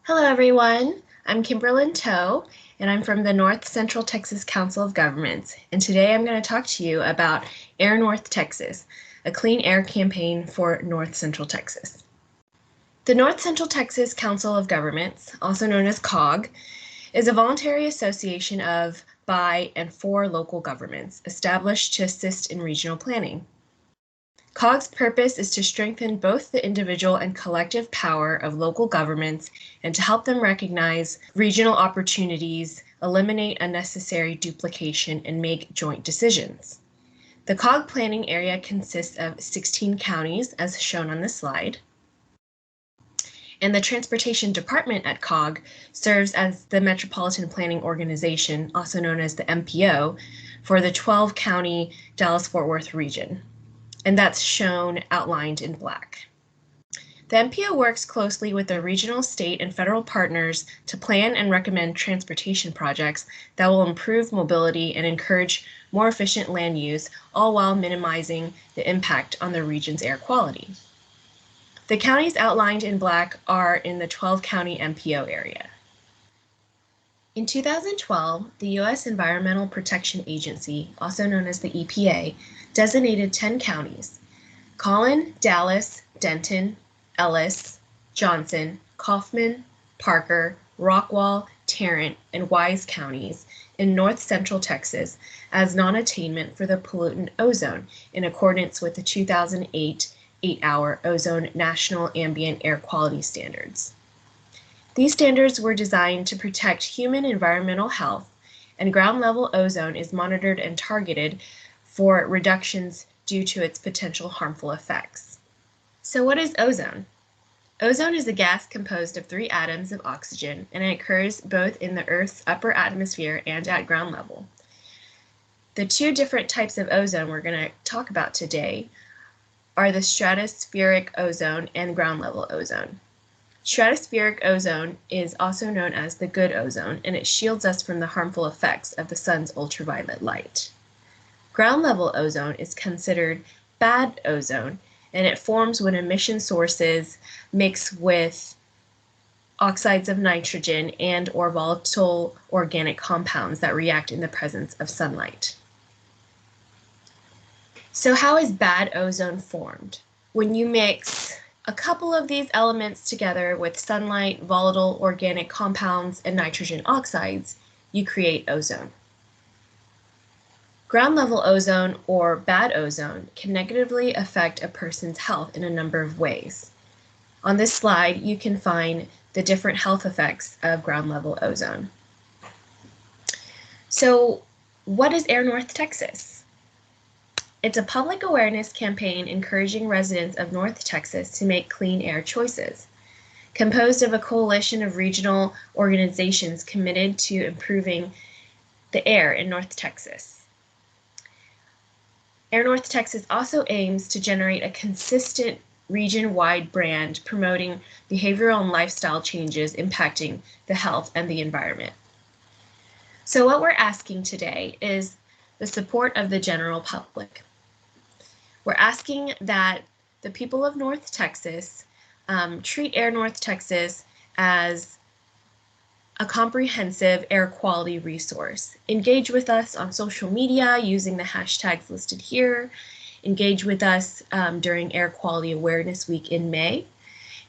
Hello, everyone. I'm Kimberlyn Toe, and I'm from the North Central Texas Council of Governments. And today I'm going to talk to you about Air North Texas, a clean air campaign for North Central Texas. The North Central Texas Council of Governments, also known as COG, is a voluntary association of, by, and for local governments established to assist in regional planning. COG's purpose is to strengthen both the individual and collective power of local governments and to help them recognize regional opportunities, eliminate unnecessary duplication, and make joint decisions. The COG planning area consists of 16 counties, as shown on this slide. And the Transportation Department at COG serves as the Metropolitan Planning Organization, also known as the MPO, for the 12-county Dallas-Fort Worth region. And that's shown outlined in black. The MPO works closely with the regional, state, and federal partners to plan and recommend transportation projects that will improve mobility and encourage more efficient land use, all while minimizing the impact on the region's air quality. The counties outlined in black are in the 12-county MPO area. In 2012, the U.S. Environmental Protection Agency, also known as the EPA, designated 10 counties: Collin, Dallas, Denton, Ellis, Johnson, Kaufman, Parker, Rockwall, Tarrant, and Wise counties in north central Texas as non-attainment for the pollutant ozone in accordance with the 2008 8-hour ozone national ambient air quality standards. These standards were designed to protect human environmental health, and ground-level ozone is monitored and targeted for reductions due to its potential harmful effects. So what is ozone? Ozone is a gas composed of 3 atoms of oxygen, and it occurs both in the Earth's upper atmosphere and at ground level. The 2 different types of ozone we're going to talk about today are the stratospheric ozone and ground-level ozone. Stratospheric ozone is also known as the good ozone, and it shields us from the harmful effects of the sun's ultraviolet light. Ground-level ozone is considered bad ozone, and it forms when emission sources mix with oxides of nitrogen and or volatile organic compounds that react in the presence of sunlight. So how is bad ozone formed? When you mix a couple of these elements together with sunlight, volatile organic compounds, and nitrogen oxides, you create ozone. Ground-level ozone, or bad ozone, can negatively affect a person's health in a number of ways. On this slide, you can find the different health effects of ground-level ozone. So, what is Air North Texas? It's a public awareness campaign encouraging residents of North Texas to make clean air choices. Composed of a coalition of regional organizations committed to improving the air in North Texas. Air North Texas also aims to generate a consistent region-wide brand promoting behavioral and lifestyle changes impacting the health and the environment. So what we're asking today is the support of the general public. We're asking that the people of North Texas treat Air North Texas as a comprehensive air quality resource. Engage with us on social media using the hashtags listed here. Engage with us during Air Quality Awareness Week in May,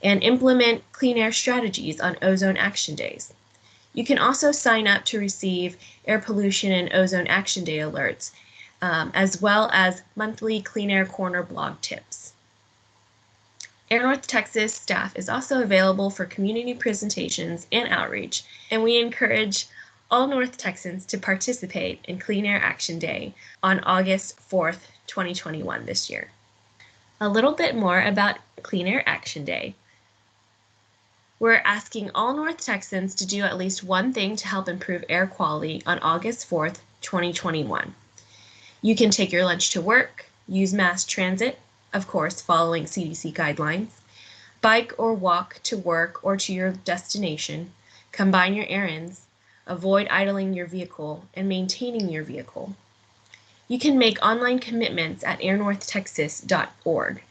and implement clean air strategies on Ozone Action Days. You can also sign up to receive Air Pollution and Ozone Action Day alerts, as well as monthly Clean Air Corner blog tips. Air North Texas staff is also available for community presentations and outreach, and we encourage all North Texans to participate in Clean Air Action Day on August 4th, 2021 this year. A little bit more about Clean Air Action Day. We're asking all North Texans to do at least one thing to help improve air quality on August 4th, 2021. You can take your lunch to work, use mass transit, of course following CDC guidelines, bike or walk to work or to your destination, combine your errands, avoid idling your vehicle, and maintaining your vehicle. You can make online commitments at airnorthtexas.org.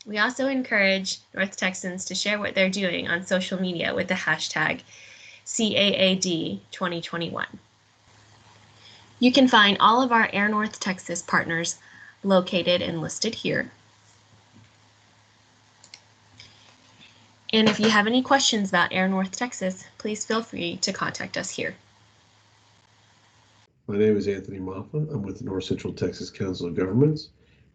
We also encourage North Texans to share what they're doing on social media with the hashtag CAAD 2021. You can find all of our Air North Texas partners located and listed here. And if you have any questions about Air North Texas, please feel free to contact us here. My name is Anthony Maffa. I'm with the North Central Texas Council of Governments,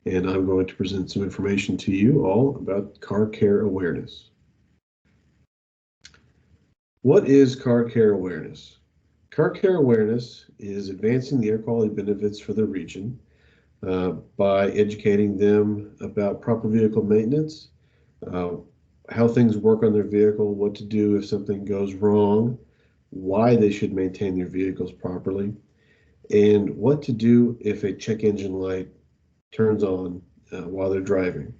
and I'm going to present some information to you all about car care awareness. What is car care awareness? Car care awareness is advancing the air quality benefits for the region by educating them about proper vehicle maintenance, how things work on their vehicle, what to do if something goes wrong, why they should maintain their vehicles properly, and what to do if a check engine light turns on while they're driving,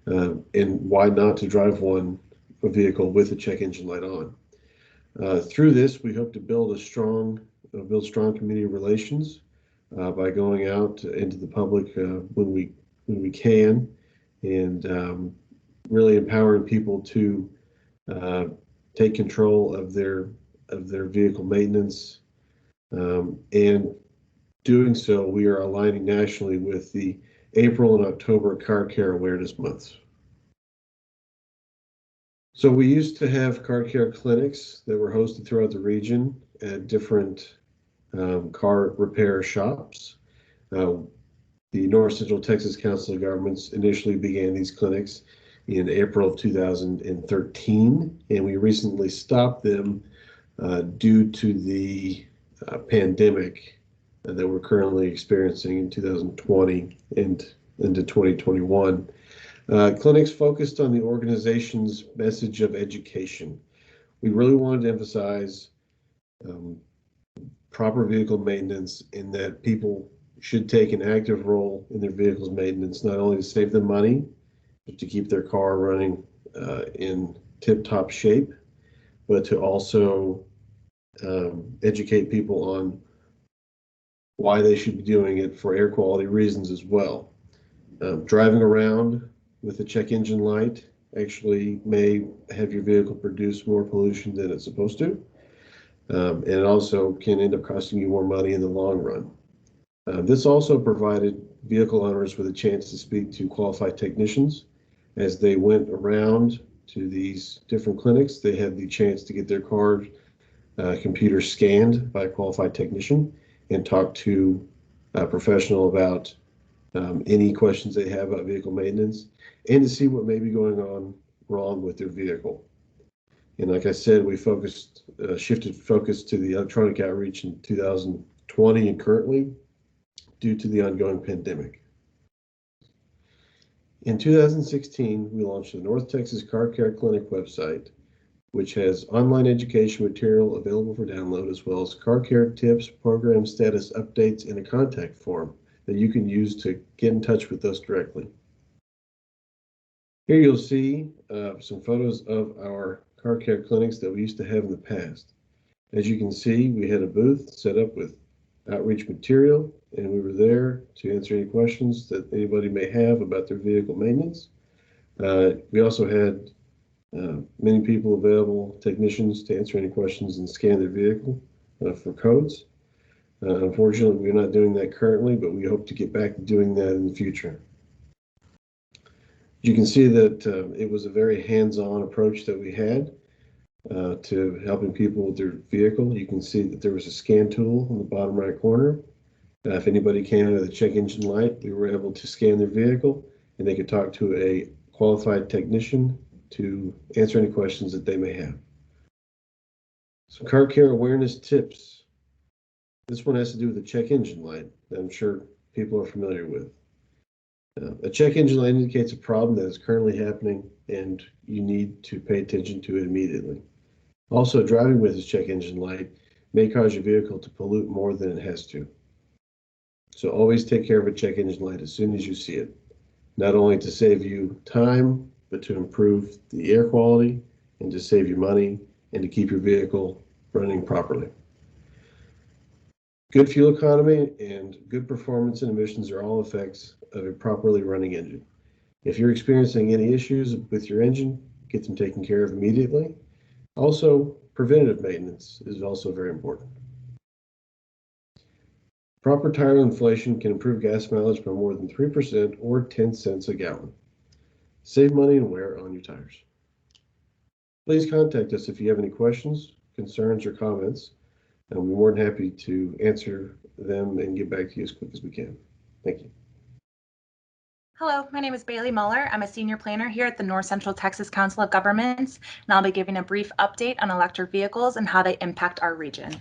and why not to drive a vehicle with a check engine light on. Through this, we hope to build strong community relations by going out into the public when we can, and really empowering people to take control of their vehicle maintenance, and doing so, we are aligning nationally with the April and October Car Care Awareness Months. So we used to have car care clinics that were hosted throughout the region at different car repair shops. The North Central Texas Council of Governments initially began these clinics in April of 2013, and we recently stopped them due to the pandemic that we're currently experiencing in 2020 and into 2021. Clinics focused on the organization's message of education. We really wanted to emphasize proper vehicle maintenance, in that people should take an active role in their vehicle's maintenance, not only to save them money, but to keep their car running in tip-top shape, but to also educate people on why they should be doing it for air quality reasons as well. Driving around with a check engine light actually may have your vehicle produce more pollution than it's supposed to, and it also can end up costing you more money in the long run. This also provided vehicle owners with a chance to speak to qualified technicians. As they went around to these different clinics, they had the chance to get their car computer scanned by a qualified technician and talk to a professional about any questions they have about vehicle maintenance, and to see what may be going on wrong with their vehicle. And like I said, we shifted focus to the electronic outreach in 2020 and currently due to the ongoing pandemic. In 2016, we launched the North Texas Car Care Clinic website, which has online education material available for download, as well as car care tips, program status updates, and a contact form that you can use to get in touch with us directly. Here you'll see some photos of our car care clinics that we used to have in the past. As you can see, we had a booth set up with outreach material, and we were there to answer any questions that anybody may have about their vehicle maintenance. We also had many people available, technicians, to answer any questions and scan their vehicle for codes. Unfortunately, we're not doing that currently, but we hope to get back to doing that in the future. You can see that it was a very hands-on approach that we had to helping people with their vehicle. You can see that there was a scan tool in the bottom right corner. If anybody came out of the check engine light, we were able to scan their vehicle, and they could talk to a qualified technician to answer any questions that they may have. Some car care awareness tips. This one has to do with the check engine light that I'm sure people are familiar with. A check engine light indicates a problem that is currently happening, and you need to pay attention to it immediately. Also, driving with this check engine light may cause your vehicle to pollute more than it has to. So always take care of a check engine light as soon as you see it, not only to save you time, but to improve the air quality and to save you money and to keep your vehicle running properly. Good fuel economy and good performance and emissions are all effects of a properly running engine. If you're experiencing any issues with your engine, get them taken care of immediately. Also, preventative maintenance is also very important. Proper tire inflation can improve gas mileage by more than 3% or 10 cents a gallon. Save money and wear on your tires. Please contact us if you have any questions, concerns, or comments, and we'll be more than happy to answer them and get back to you as quick as we can. Thank you. Hello, my name is Bailey Muller. I'm a senior planner here at the North Central Texas Council of Governments, and I'll be giving a brief update on electric vehicles and how they impact our region.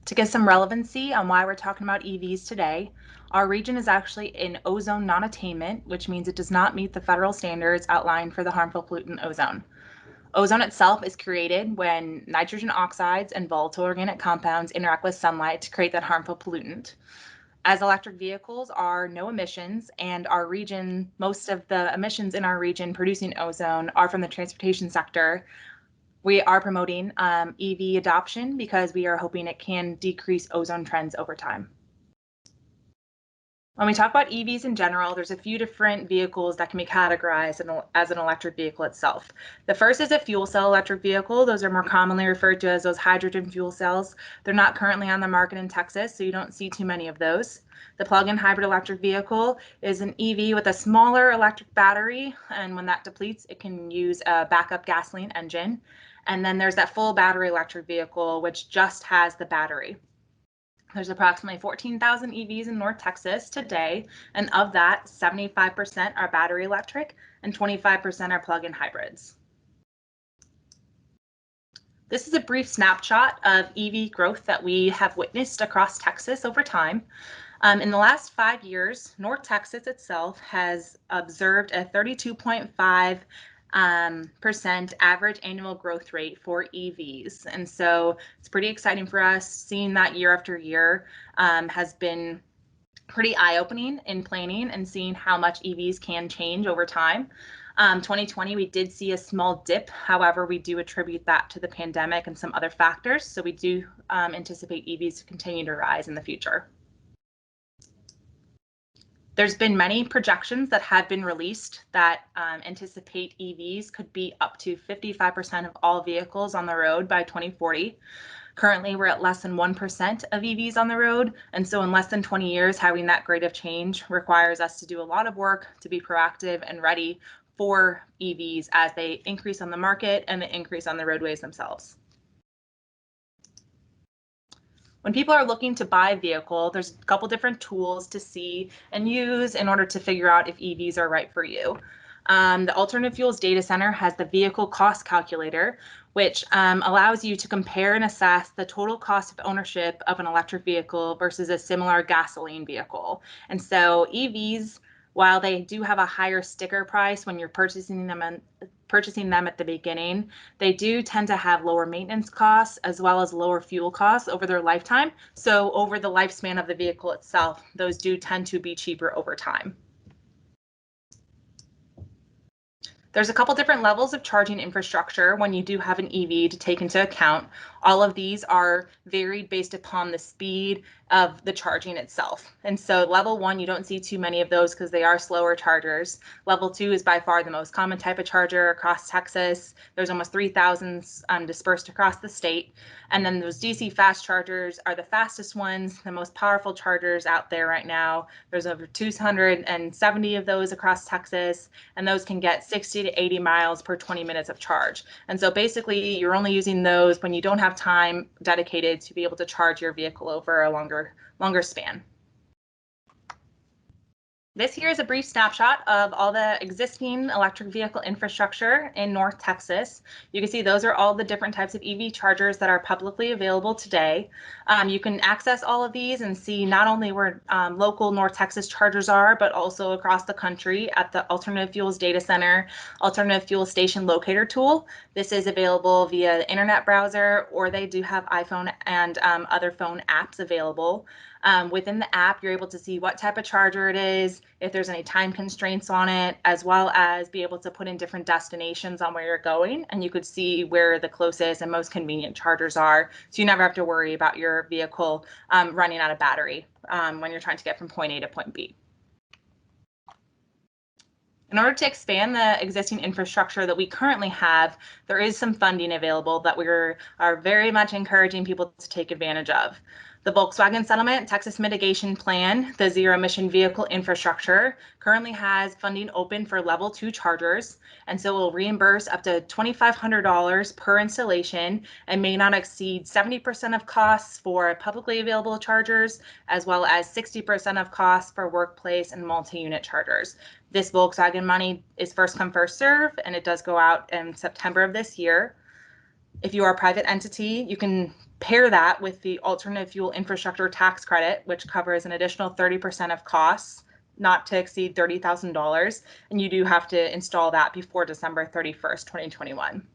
To get some relevancy on why we're talking about EVs today, our region is actually in ozone non-attainment, which means it does not meet the federal standards outlined for the harmful pollutant ozone. Ozone itself is created when nitrogen oxides and volatile organic compounds interact with sunlight to create that harmful pollutant. As electric vehicles are no emissions, and our region, most of the emissions in our region producing ozone are from the transportation sector, we are promoting EV adoption because we are hoping it can decrease ozone trends over time. When we talk about EVs in general, there's a few different vehicles that can be categorized as an electric vehicle itself. The first is a fuel cell electric vehicle. Those are more commonly referred to as those hydrogen fuel cells. They're not currently on the market in Texas, so you don't see too many of those. The plug-in hybrid electric vehicle is an EV with a smaller electric battery, and when that depletes, it can use a backup gasoline engine. And then there's that full battery electric vehicle, which just has the battery. There's approximately 14,000 EVs in North Texas today, and of that, 75% are battery electric and 25% are plug-in hybrids. This is a brief snapshot of EV growth that we have witnessed across Texas over time. In the last 5 years, North Texas itself has observed a 32.5% average annual growth rate for EVs. And so it's pretty exciting for us. Seeing that year after year has been pretty eye-opening in planning and seeing how much EVs can change over time. 2020, we did see a small dip. However, we do attribute that to the pandemic and some other factors. So we do anticipate EVs to continue to rise in the future. There's been many projections that have been released that anticipate EVs could be up to 55% of all vehicles on the road by 2040. Currently, we're at less than 1% of EVs on the road. And so in less than 20 years, having that rate of change requires us to do a lot of work to be proactive and ready for EVs as they increase on the market and they increase on the roadways themselves. When people are looking to buy a vehicle, there's a couple different tools to see and use in order to figure out if EVs are right for you. The Alternative Fuels Data Center has the vehicle cost calculator, which allows you to compare and assess the total cost of ownership of an electric vehicle versus a similar gasoline vehicle. And so EVs, while they do have a higher sticker price when you're purchasing them at the beginning, they do tend to have lower maintenance costs as well as lower fuel costs over their lifetime. So over the lifespan of the vehicle itself, those do tend to be cheaper over time. There's a couple different levels of charging infrastructure when you do have an EV to take into account. All of these are varied based upon the speed of the charging itself. And so level 1, you don't see too many of those because they are slower chargers. Level 2 is by far the most common type of charger across Texas. There's almost 3,000 dispersed across the state. And then those DC fast chargers are the fastest ones, the most powerful chargers out there right now. There's over 270 of those across Texas, and those can get 60 to 80 miles per 20 minutes of charge. And so basically you're only using those when you don't have time dedicated to be able to charge your vehicle over a longer span. This here is a brief snapshot of all the existing electric vehicle infrastructure in North Texas. You can see those are all the different types of EV chargers that are publicly available today. You can access all of these and see not only where local North Texas chargers are, but also across the country at the Alternative Fuels Data Center, Alternative Fuel Station Locator tool. This is available via the internet browser, or they do have iPhone and other phone apps available. Within the app, you're able to see what type of charger it is, if there's any time constraints on it, as well as be able to put in different destinations on where you're going, and you could see where the closest and most convenient chargers are, so you never have to worry about your vehicle running out of battery when you're trying to get from point A to point B. In order to expand the existing infrastructure that we currently have, there is some funding available that we are very much encouraging people to take advantage of. The Volkswagen Settlement Texas Mitigation Plan, the Zero Emission Vehicle Infrastructure, currently has funding open for level 2 chargers, and so will reimburse up to $2,500 per installation and may not exceed 70% of costs for publicly available chargers, as well as 60% of costs for workplace and multi-unit chargers. This Volkswagen money is first come, first serve, and it does go out in September of this year. If you are a private entity, you can pair that with the alternative fuel infrastructure tax credit, which covers an additional 30% of costs, not to exceed $30,000. And you do have to install that before December 31st, 2021.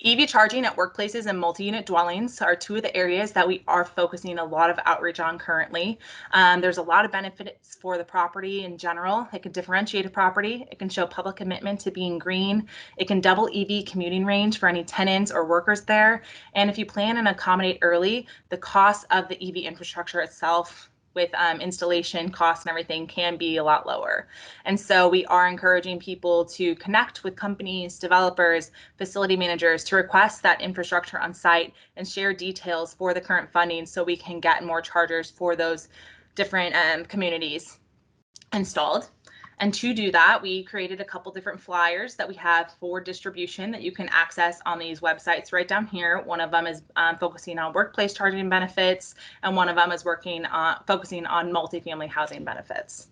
EV charging at workplaces and multi-unit dwellings are two of the areas that we are focusing a lot of outreach on currently. There's a lot of benefits for the property in general. It can differentiate a property. It can show public commitment to being green. It can double EV commuting range for any tenants or workers there. And if you plan and accommodate early, the cost of the EV infrastructure itself with installation costs and everything can be a lot lower. And so we are encouraging people to connect with companies, developers, facility managers to request that infrastructure on site and share details for the current funding so we can get more chargers for those different communities installed. And to do that, we created a couple different flyers that we have for distribution that you can access on these websites right down here. One of them is focusing on workplace charging benefits, and one of them is focusing on multifamily housing benefits.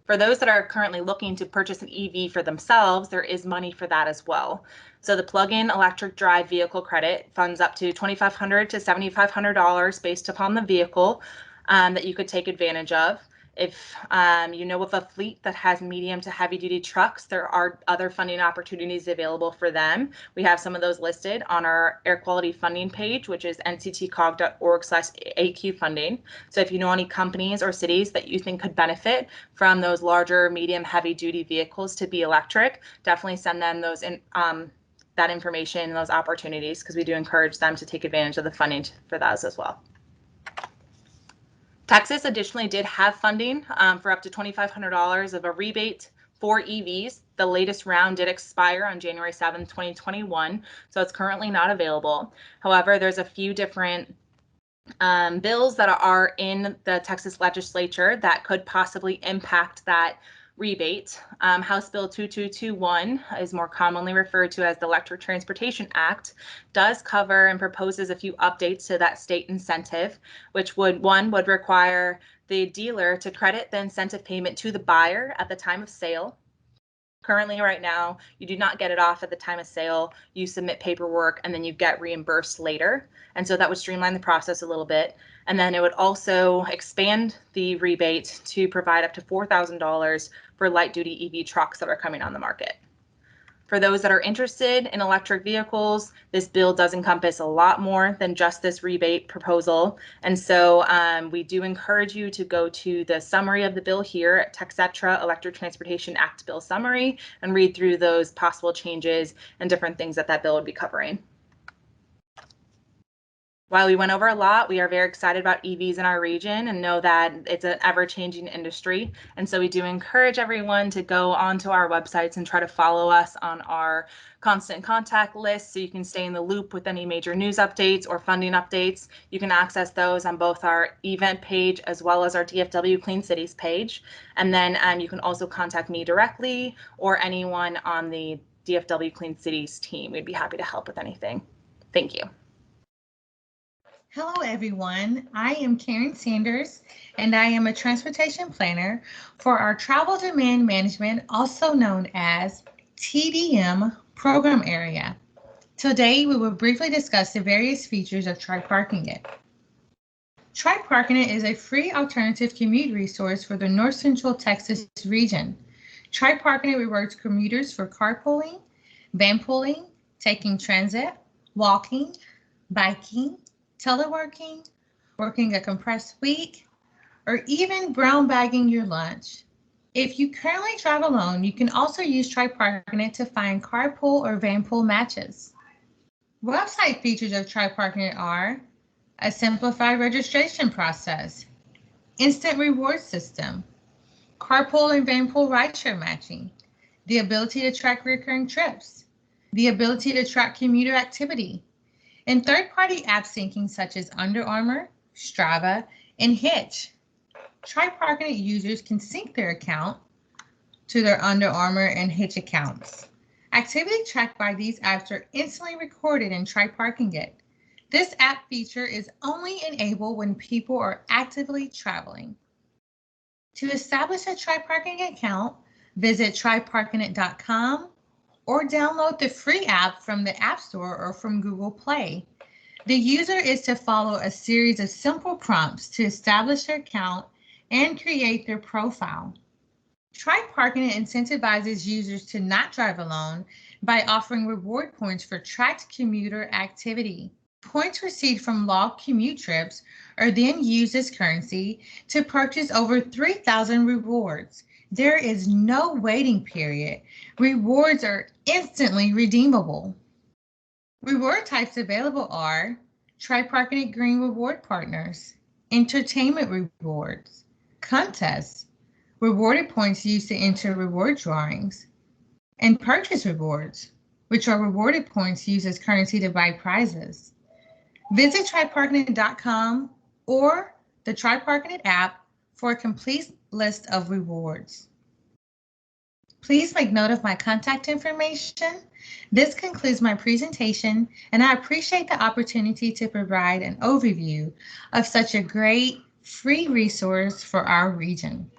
For those that are currently looking to purchase an EV for themselves, there is money for that as well. So the plug-in electric drive vehicle credit funds up to $2,500 to $7,500 based upon the vehicle that you could take advantage of. If you know of a fleet that has medium to heavy duty trucks, there are other funding opportunities available for them. We have some of those listed on our air quality funding page, which is nctcog.org/AQ funding. So if you know any companies or cities that you think could benefit from those larger, medium, heavy duty vehicles to be electric, definitely send them those that information and those opportunities, because we do encourage them to take advantage of the funding for those as well. Texas additionally did have funding for up to $2,500 of a rebate for EVs. The latest round did expire on January 7, 2021, so it's currently not available. However, there's a few different bills that are in the Texas legislature that could possibly impact that rebate. House Bill 2221 is more commonly referred to as the Electric Transportation Act, does cover and proposes a few updates to that state incentive, which would require the dealer to credit the incentive payment to the buyer at the time of sale. Currently, right now, you do not get it off at the time of sale. You submit paperwork and then you get reimbursed later. And so that would streamline the process a little bit. And then it would also expand the rebate to provide up to $4,000 for light duty EV trucks that are coming on the market. For those that are interested in electric vehicles, this bill does encompass a lot more than just this rebate proposal. And so we do encourage you to go to the summary of the bill here at TxETRA Electric Transportation Act Bill Summary and read through those possible changes and different things that bill would be covering. While we went over a lot, we are very excited about EVs in our region and know that it's an ever-changing industry. And so we do encourage everyone to go onto our websites and try to follow us on our constant contact list so you can stay in the loop with any major news updates or funding updates. You can access those on both our event page as well as our DFW Clean Cities page. And then you can also contact me directly or anyone on the DFW Clean Cities team. We'd be happy to help with anything. Thank you. Hello, everyone. I am Karen Sanders, and I am a transportation planner for our Travel Demand Management, also known as TDM program area. Today, we will briefly discuss the various features of Tri-Parking It. Tri-Parking It is a free alternative commute resource for the North Central Texas region. Tri-Parking It rewards commuters for carpooling, vanpooling, taking transit, walking, biking, teleworking, working a compressed week, or even brown bagging your lunch. If you currently drive alone, you can also use Tri-Parking It to find carpool or vanpool matches. Website features of Tri-Parking It are a simplified registration process, instant reward system, carpool and vanpool rideshare matching, the ability to track recurring trips, the ability to track commuter activity, and third-party app syncing such as Under Armour, Strava, and Hitch. TriParking users can sync their account to their Under Armour and Hitch accounts. Activity tracked by these apps are instantly recorded in TriParking It. This app feature is only enabled when people are actively traveling. To establish a TriParking account, visit tryparkingit.com or download the free app from the App Store or from Google Play. The user is to follow a series of simple prompts to establish their account and create their profile. TriParking incentivizes users to not drive alone by offering reward points for tracked commuter activity. Points received from logged commute trips are then used as currency to purchase over 3,000 rewards. There is no waiting period. Rewards are instantly redeemable. Reward types available are TriParking Green Reward Partners, Entertainment Rewards, Contests, rewarded points used to enter reward drawings, and Purchase Rewards, which are rewarded points used as currency to buy prizes. Visit tryparking.com or the TriParking app for a complete list of rewards. Please make note of my contact information. This concludes my presentation, and I appreciate the opportunity to provide an overview of such a great free resource for our region.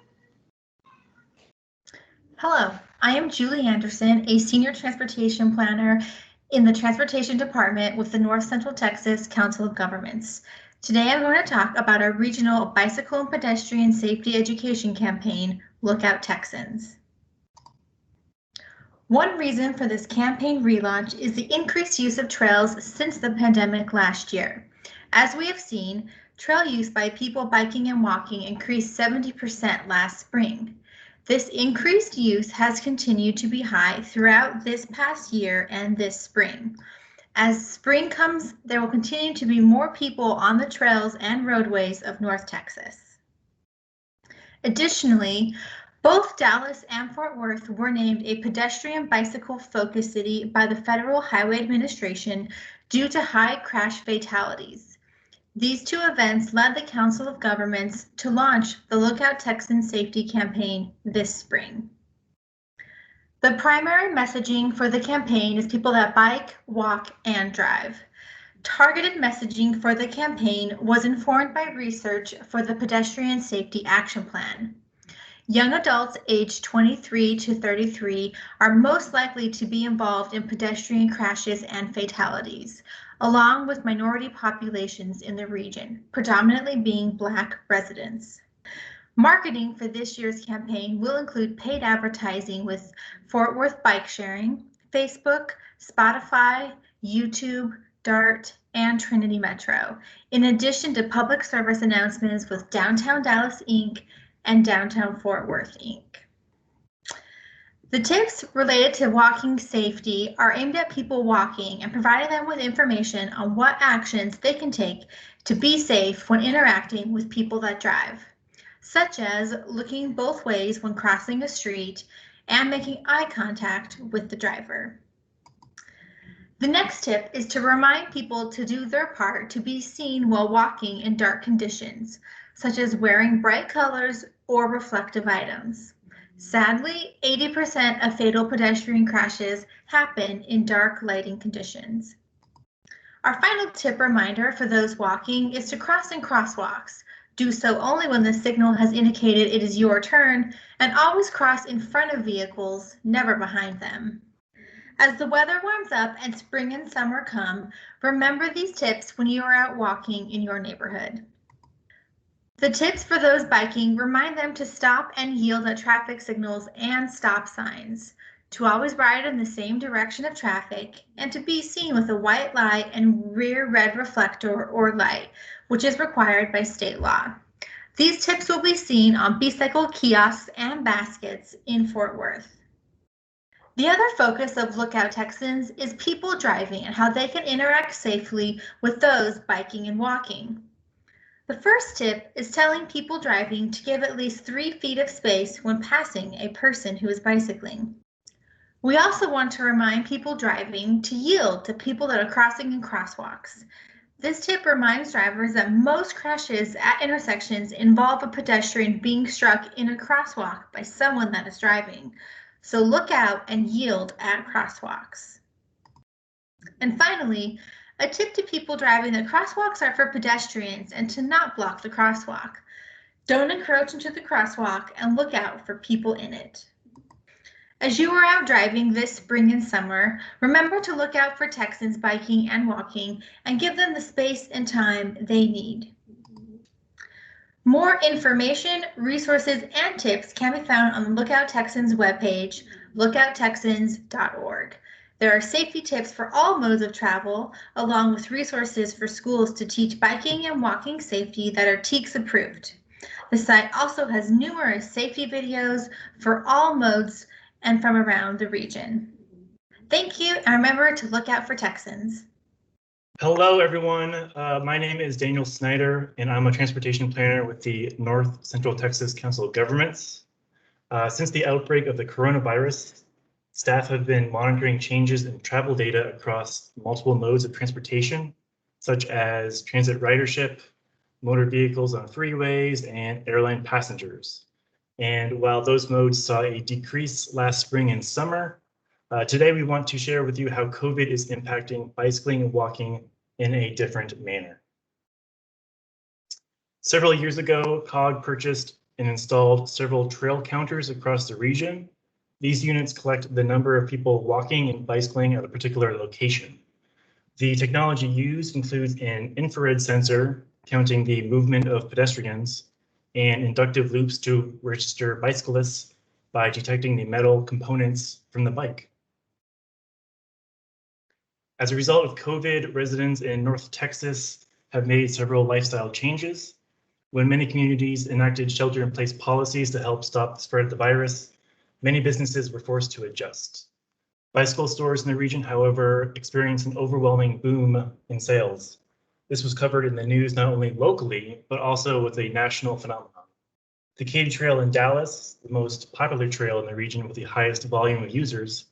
Hello, I am Julie Anderson, a Senior Transportation Planner in the Transportation Department with the North Central Texas Council of Governments. Today I'm going to talk about our regional bicycle and pedestrian safety education campaign, Lookout Texans. One reason for this campaign relaunch is the increased use of trails since the pandemic last year. As we have seen, trail use by people biking and walking increased 70% last spring. This increased use has continued to be high throughout this past year and this spring. As spring comes, there will continue to be more people on the trails and roadways of North Texas. Additionally, both Dallas and Fort Worth were named a pedestrian bicycle focus city by the Federal Highway Administration due to high crash fatalities. These two events led the Council of Governments to launch the Lookout Texans Safety Campaign this spring. The primary messaging for the campaign is people that bike, walk, and drive. Targeted messaging for the campaign was informed by research for the Pedestrian Safety Action Plan. Young adults aged 23 to 33 are most likely to be involved in pedestrian crashes and fatalities, along with minority populations in the region, predominantly being Black residents. Marketing for this year's campaign will include paid advertising with Fort Worth Bike Sharing, Facebook, Spotify, YouTube, DART, and Trinity Metro, in addition to public service announcements with Downtown Dallas Inc. and Downtown Fort Worth Inc. The tips related to walking safety are aimed at people walking and providing them with information on what actions they can take to be safe when interacting with people that drive, such as looking both ways when crossing a street and making eye contact with the driver. The next tip is to remind people to do their part to be seen while walking in dark conditions, such as wearing bright colors or reflective items. Sadly, 80% of fatal pedestrian crashes happen in dark lighting conditions. Our final tip reminder for those walking is to cross in crosswalks. Do so only when the signal has indicated it is your turn, and always cross in front of vehicles, never behind them. As the weather warms up and spring and summer come, remember these tips when you are out walking in your neighborhood. The tips for those biking remind them to stop and yield at traffic signals and stop signs, to always ride in the same direction of traffic, and to be seen with a white light and rear red reflector or light, which is required by state law. These tips will be seen on bicycle kiosks and baskets in Fort Worth. The other focus of Lookout Texans is people driving and how they can interact safely with those biking and walking. The first tip is telling people driving to give at least 3 feet of space when passing a person who is bicycling. We also want to remind people driving to yield to people that are crossing in crosswalks. This tip reminds drivers that most crashes at intersections involve a pedestrian being struck in a crosswalk by someone that is driving. So look out and yield at crosswalks. And finally, a tip to people driving that crosswalks are for pedestrians and to not block the crosswalk. Don't encroach into the crosswalk and look out for people in it. As you are out driving this spring and summer, remember to look out for Texans biking and walking and give them the space and time they need. More information, resources, and tips can be found on the Lookout Texans webpage, lookouttexans.org. There are safety tips for all modes of travel, along with resources for schools to teach biking and walking safety that are TEKS approved. The site also has numerous safety videos for all modes and from around the region. Thank you, and remember to look out for Texans. Hello, everyone. My name is Daniel Snyder, and I'm a transportation planner with the North Central Texas Council of Governments. Since the outbreak of the coronavirus, staff have been monitoring changes in travel data across multiple modes of transportation, such as transit ridership, motor vehicles on freeways, and airline passengers. And while those modes saw a decrease last spring and summer, today we want to share with you how COVID is impacting bicycling and walking in a different manner. Several years ago, COG purchased and installed several trail counters across the region. These units collect the number of people walking and bicycling at a particular location. The technology used includes an infrared sensor counting the movement of pedestrians and inductive loops to register bicyclists by detecting the metal components from the bike. As a result of COVID, residents in North Texas have made several lifestyle changes. When many communities enacted shelter-in-place policies to help stop the spread of the virus, many businesses were forced to adjust. Bicycle stores in the region, however, experienced an overwhelming boom in sales. This was covered in the news not only locally, but also with a national phenomenon. The Katy Trail in Dallas, the most popular trail in the region with the highest volume of users,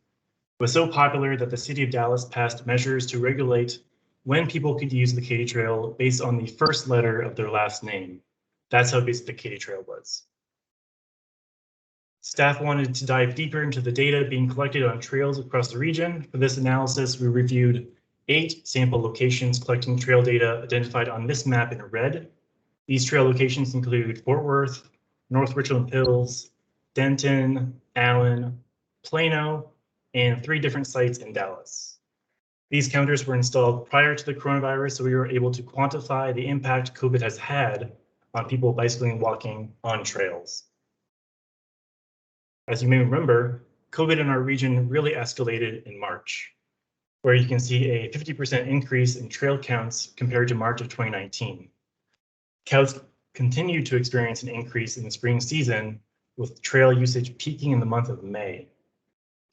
was so popular that the city of Dallas passed measures to regulate when people could use the Katy Trail based on the first letter of their last name. That's how basic the Katy Trail was. Staff wanted to dive deeper into the data being collected on trails across the region. For this analysis, we reviewed 8 sample locations collecting trail data identified on this map in red. These trail locations include Fort Worth, North Richland Hills, Denton, Allen, Plano, and 3 different sites in Dallas. These counters were installed prior to the coronavirus, so we were able to quantify the impact COVID has had on people bicycling and walking on trails. As you may remember, COVID in our region really escalated in March, where you can see a 50% increase in trail counts compared to March of 2019. Counts continued to experience an increase in the spring season, with trail usage peaking in the month of May.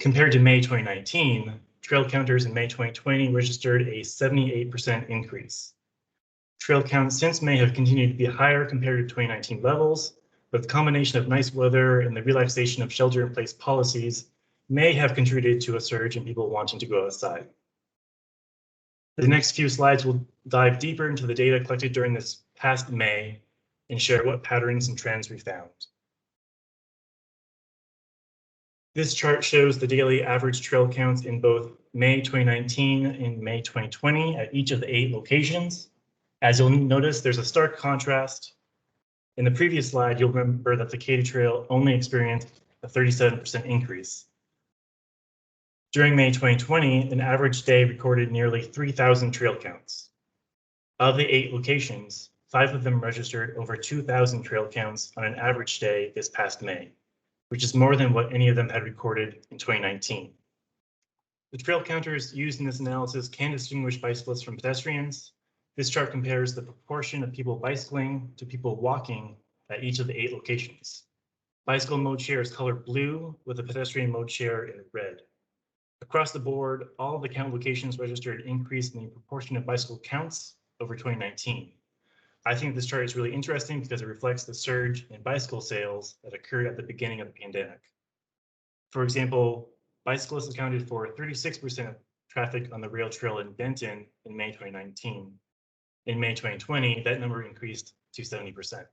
Compared to May 2019, trail counters in May 2020 registered a 78% increase. Trail counts since May have continued to be higher compared to 2019 levels, but the combination of nice weather and the relaxation of shelter-in-place policies may have contributed to a surge in people wanting to go outside. The next few slides will dive deeper into the data collected during this past May and share what patterns and trends we found. This chart shows the daily average trail counts in both May 2019 and May 2020 at each of the 8 locations. As you'll notice, there's a stark contrast. In the previous slide, you'll remember that the Katy Trail only experienced a 37% increase. During May 2020, an average day recorded nearly 3,000 trail counts. Of the 8 locations, 5 of them registered over 2,000 trail counts on an average day this past May, which is more than what any of them had recorded in 2019. The trail counters used in this analysis can distinguish bicyclists from pedestrians. This chart compares the proportion of people bicycling to people walking at each of the 8 locations. Bicycle mode share is colored blue, with the pedestrian mode share in red. Across the board, all of the count locations registered an increase in the proportion of bicycle counts over 2019. I think this chart is really interesting because it reflects the surge in bicycle sales that occurred at the beginning of the pandemic. For example, bicyclists accounted for 36% of traffic on the rail trail in Denton in May 2019. In May 2020, that number increased to 70%.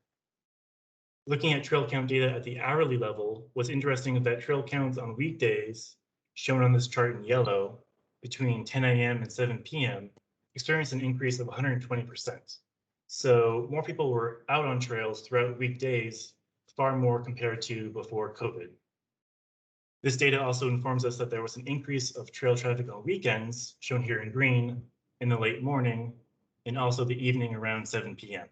Looking at trail count data at the hourly level, what's interesting is that trail counts on weekdays, shown on this chart in yellow, between 10 a.m. and 7 p.m., experienced an increase of 120%. So more people were out on trails throughout weekdays, far more compared to before COVID. This data also informs us that there was an increase of trail traffic on weekends, shown here in green, in the late morning, and also the evening around 7 p.m.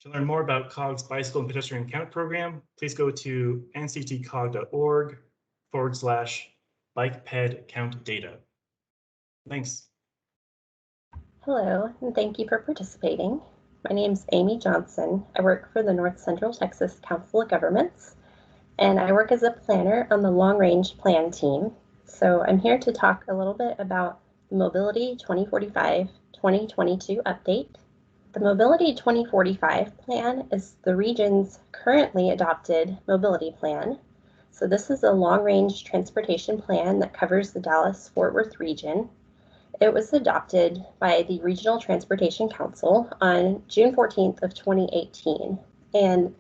To learn more about COG's Bicycle and Pedestrian Count program, please go to nctcog.org/bikeped count data. Thanks. Hello, and thank you for participating. My name is Amy Johnson. I work for the North Central Texas Council of Governments, and I work as a planner on the Long Range Plan team. So I'm here to talk a little bit about the Mobility 2045-2022 update. The Mobility 2045 plan is the region's currently adopted mobility plan. So this is a long-range transportation plan that covers the Dallas-Fort Worth region. It was adopted by the Regional Transportation Council on June 14th of 2018. And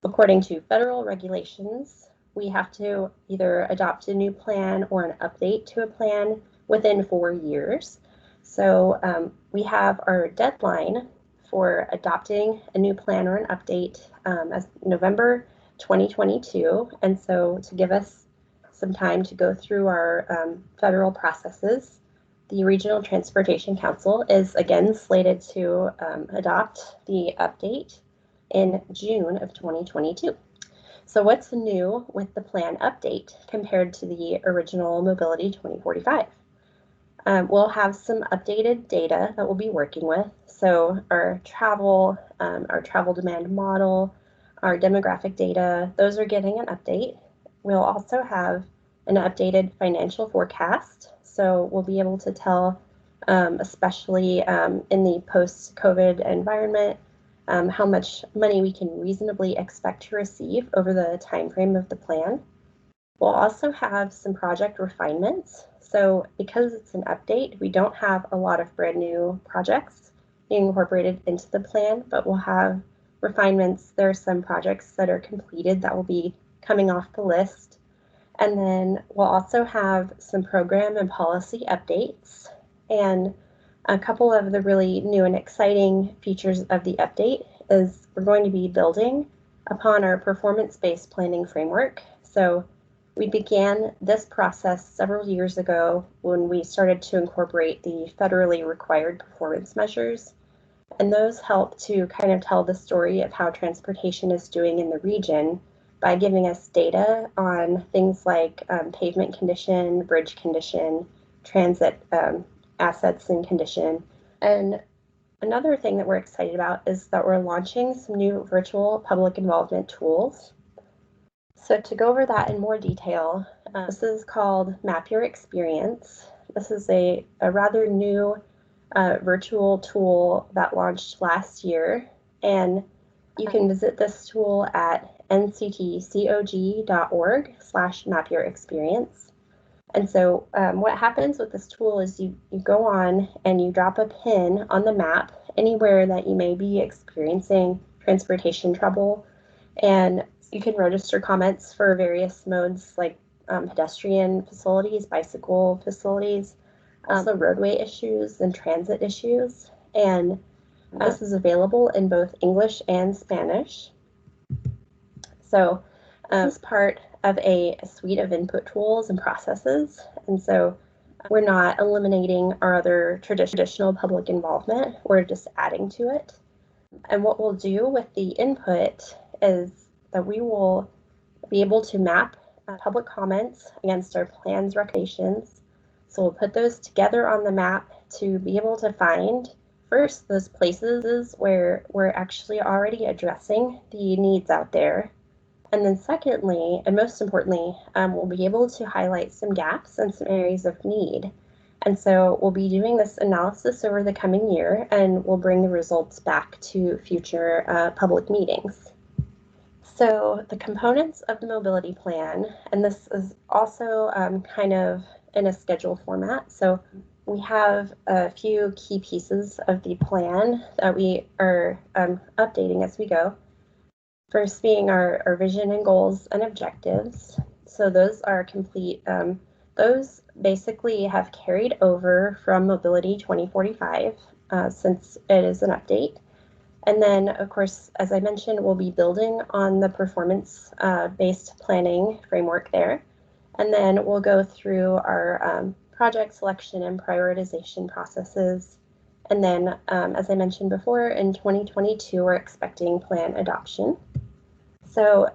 according to federal regulations, we have to either adopt a new plan or an update to a plan within 4 years. So we have our deadline for adopting a new plan or an update as November 2022. And so to give us some time to go through our federal processes, the Regional Transportation Council is again slated to adopt the update in June of 2022. So what's new with the plan update compared to the original Mobility 2045? We'll have some updated data that we'll be working with. So our travel demand model, our demographic data, those are getting an update. We'll also have an updated financial forecast. So we'll be able to tell, especially in the post-COVID environment, how much money we can reasonably expect to receive over the time frame of the plan. We'll also have some project refinements. So because it's an update, we don't have a lot of brand new projects being incorporated into the plan, but we'll have refinements. There are some projects that are completed that will be coming off the list. And then we'll also have some program and policy updates. And a couple of the really new and exciting features of the update is we're going to be building upon our performance-based planning framework. So we began this process several years ago when we started to incorporate the federally required performance measures. And those help to kind of tell the story of how transportation is doing in the region by giving us data on things like pavement condition, bridge condition, transit assets and condition. And another thing that we're excited about is that we're launching some new virtual public involvement tools. So to go over that in more detail, this is called Map Your Experience. This is a rather new virtual tool that launched last year, and you can visit this tool at nctcog.org/mapyourexperience. And so what happens with this tool is you go on and you drop a pin on the map anywhere that you may be experiencing transportation trouble, and you can register comments for various modes like pedestrian facilities, bicycle facilities, also roadway issues and transit issues. And this is available in both English and Spanish. So this is part of a suite of input tools and processes. And so we're not eliminating our other traditional public involvement, we're just adding to it. And what we'll do with the input is that we will be able to map public comments against our plan's recommendations. So we'll put those together on the map to be able to find first those places where we're actually already addressing the needs out there. And then secondly, and most importantly, we'll be able to highlight some gaps and some areas of need. And so we'll be doing this analysis over the coming year, and we'll bring the results back to future public meetings. So the components of the mobility plan, and this is also kind of in a schedule format. So we have a few key pieces of the plan that we are updating as we go. First being our vision and goals and objectives. So those are complete. Those basically have carried over from Mobility 2045 since it is an update. And then, of course, as I mentioned, we'll be building on the performance-based planning framework there. And then we'll go through our project selection and prioritization processes. And then, as I mentioned before, in 2022, we're expecting plan adoption. So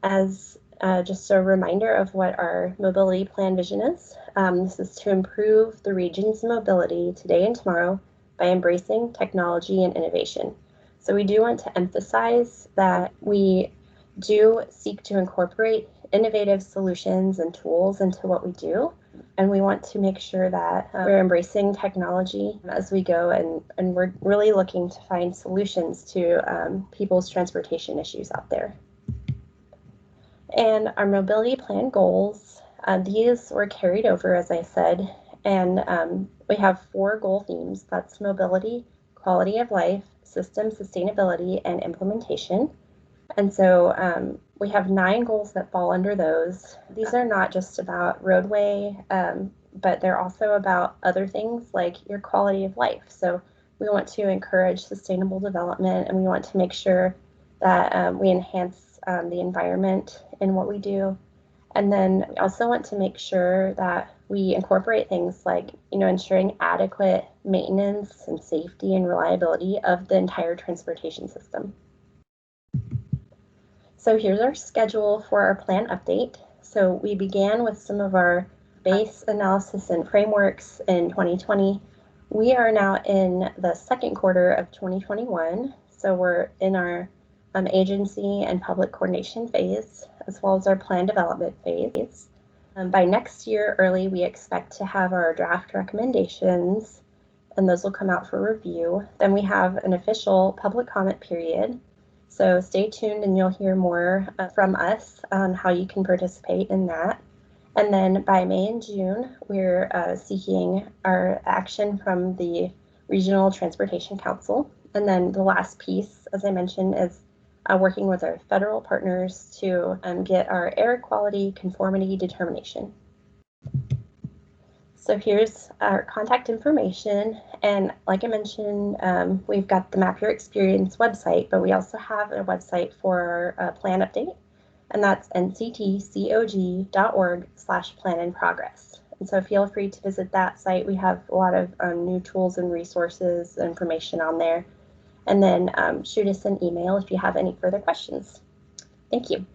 as just a reminder of what our mobility plan vision is, this is to improve the region's mobility today and tomorrow by embracing technology and innovation. So we do want to emphasize that we do seek to incorporate innovative solutions and tools into what we do. And we want to make sure that we're embracing technology as we go, and we're really looking to find solutions to people's transportation issues out there. And our mobility plan goals, these were carried over, as I said, and we have 4 goal themes. That's mobility, quality of life, system sustainability, and implementation. And so we have 9 goals that fall under those. These are not just about roadway, but they're also about other things like your quality of life. So we want to encourage sustainable development, and we want to make sure that we enhance the environment in what we do. And then we also want to make sure that we incorporate things like, ensuring adequate maintenance and safety and reliability of the entire transportation system. So here's our schedule for our plan update. So we began with some of our base analysis and frameworks in 2020. We are now in the second quarter of 2021. So we're in our agency and public coordination phase, as well as our plan development phase. By next year early, we expect to have our draft recommendations, and those will come out for review. Then we have an official public comment period. So stay tuned and you'll hear more from us on how you can participate in that. And then by May and June, we're seeking our action from the Regional Transportation Council. And then the last piece, as I mentioned, is working with our federal partners to get our air quality conformity determination. So here's our contact information. And like I mentioned, we've got the Map Your Experience website, but we also have a website for our plan update, and that's nctcog.org/plan-in-progress. And so feel free to visit that site. We have a lot of new tools and resources, information on there. And then shoot us an email if you have any further questions. Thank you.